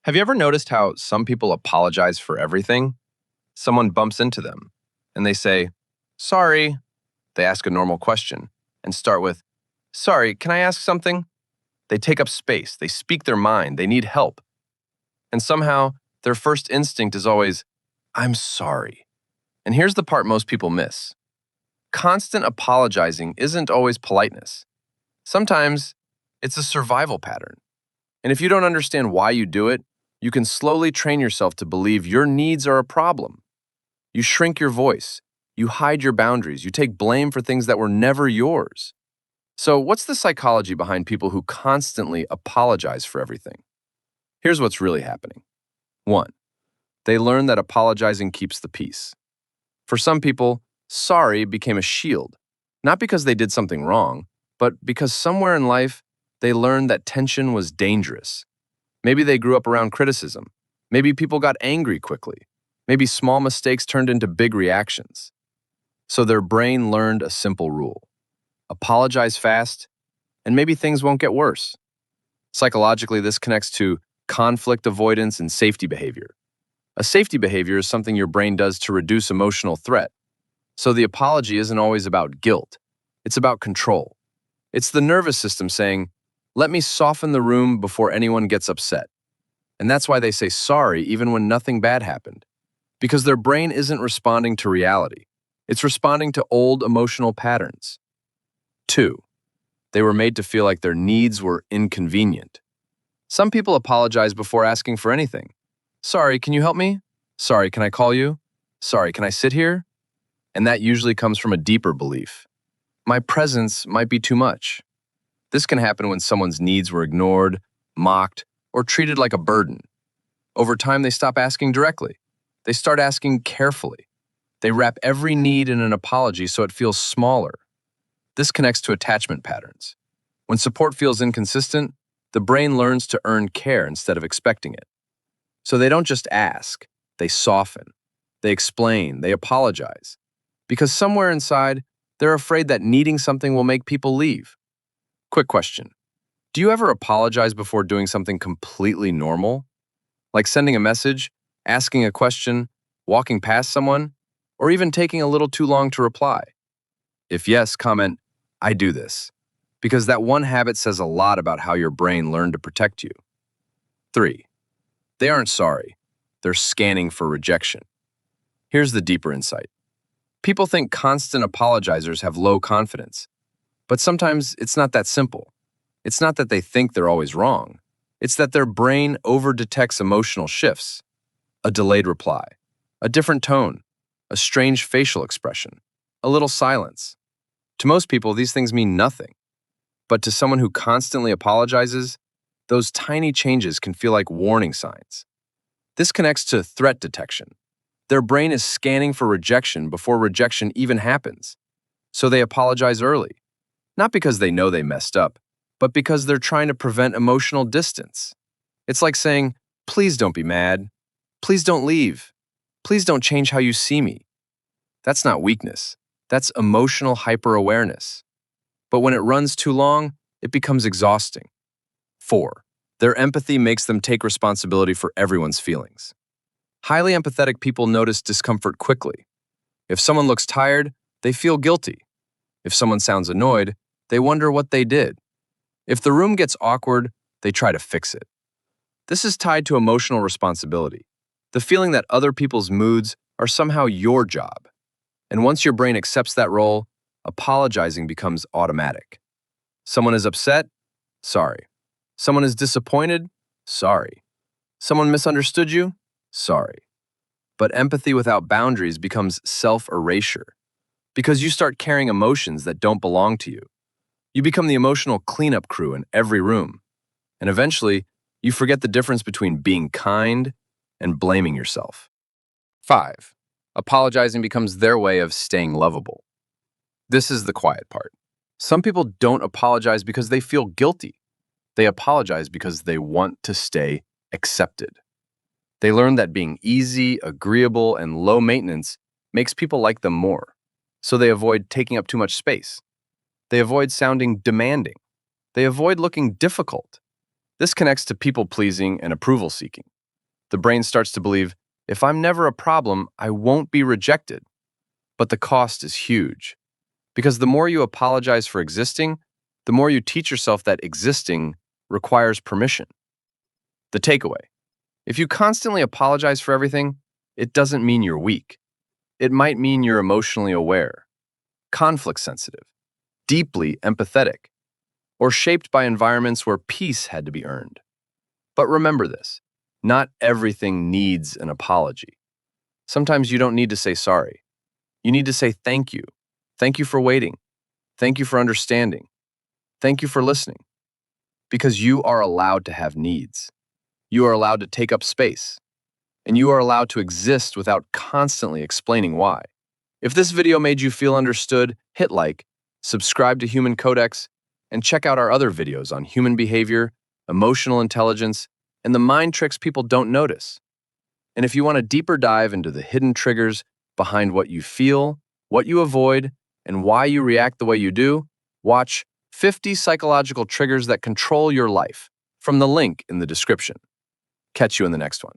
Have you ever noticed how some people apologize for everything? Someone bumps into them and they say, "Sorry." They ask a normal question and start with, "Sorry, can I ask something?" They take up space, they speak their mind, they need help. And somehow, their first instinct is always, "I'm sorry." And here's the part most people miss: constant apologizing isn't always politeness. Sometimes it's a survival pattern. And if you don't understand why you do it, you can slowly train yourself to believe your needs are a problem. You shrink your voice, you hide your boundaries, you take blame for things that were never yours. So, what's the psychology behind people who constantly apologize for everything? Here's what's really happening. 1. They learn that apologizing keeps the peace. For some people, sorry became a shield, not because they did something wrong, but because somewhere in life they learned that tension was dangerous. Maybe they grew up around criticism. Maybe people got angry quickly. Maybe small mistakes turned into big reactions. So their brain learned a simple rule: apologize fast, and maybe things won't get worse. Psychologically, this connects to conflict avoidance and safety behavior. A safety behavior is something your brain does to reduce emotional threat. So the apology isn't always about guilt, it's about control. It's the nervous system saying, "Let me soften the room before anyone gets upset." And that's why they say sorry even when nothing bad happened. Because their brain isn't responding to reality. It's responding to old emotional patterns. 2. They were made to feel like their needs were inconvenient. Some people apologize before asking for anything. "Sorry, can you help me?" "Sorry, can I call you?" "Sorry, can I sit here?" And that usually comes from a deeper belief: my presence might be too much. This can happen when someone's needs were ignored, mocked, or treated like a burden. Over time, they stop asking directly. They start asking carefully. They wrap every need in an apology so it feels smaller. This connects to attachment patterns. When support feels inconsistent, the brain learns to earn care instead of expecting it. So they don't just ask, they soften. They explain, they apologize. Because somewhere inside, they're afraid that needing something will make people leave. Quick question: do you ever apologize before doing something completely normal? Like sending a message, asking a question, walking past someone, or even taking a little too long to reply? If yes, comment, "I do this," because that one habit says a lot about how your brain learned to protect you. 3. They aren't sorry. They're scanning for rejection. Here's the deeper insight. People think constant apologizers have low confidence, but sometimes it's not that simple. It's not that they think they're always wrong. It's that their brain over-detects emotional shifts: a delayed reply, a different tone, a strange facial expression, a little silence. To most people, these things mean nothing. But to someone who constantly apologizes, those tiny changes can feel like warning signs. This connects to threat detection. Their brain is scanning for rejection before rejection even happens. So they apologize early, not because they know they messed up, but because they're trying to prevent emotional distance. It's like saying, "Please don't be mad. Please don't leave. Please don't change how you see me." That's not weakness. That's emotional hyper-awareness. But when it runs too long, it becomes exhausting. 4. Their empathy makes them take responsibility for everyone's feelings. Highly empathetic people notice discomfort quickly. If someone looks tired, they feel guilty. If someone sounds annoyed, they wonder what they did. If the room gets awkward, they try to fix it. This is tied to emotional responsibility, the feeling that other people's moods are somehow your job. And once your brain accepts that role, apologizing becomes automatic. Someone is upset? Sorry. Someone is disappointed? Sorry. Someone misunderstood you? Sorry. But empathy without boundaries becomes self-erasure, because you start carrying emotions that don't belong to you. You become the emotional cleanup crew in every room. And eventually, you forget the difference between being kind and blaming yourself. 5. Apologizing becomes their way of staying lovable. This is the quiet part. Some people don't apologize because they feel guilty. They apologize because they want to stay accepted. They learn that being easy, agreeable, and low maintenance makes people like them more. So they avoid taking up too much space. They avoid sounding demanding. They avoid looking difficult. This connects to people-pleasing and approval-seeking. The brain starts to believe, if I'm never a problem, I won't be rejected. But the cost is huge. Because the more you apologize for existing, the more you teach yourself that existing requires permission. The takeaway: if you constantly apologize for everything, it doesn't mean you're weak. It might mean you're emotionally aware, conflict sensitive, deeply empathetic, or shaped by environments where peace had to be earned. But remember this: not everything needs an apology. Sometimes you don't need to say sorry. You need to say thank you. Thank you for waiting. Thank you for understanding. Thank you for listening. Because you are allowed to have needs. You are allowed to take up space. And you are allowed to exist without constantly explaining why. If this video made you feel understood, hit like, subscribe to Human Codex, and check out our other videos on human behavior, emotional intelligence, and the mind tricks people don't notice. And if you want a deeper dive into the hidden triggers behind what you feel, what you avoid, and why you react the way you do, watch 50 Psychological Triggers That Control Your Life from the link in the description. Catch you in the next one.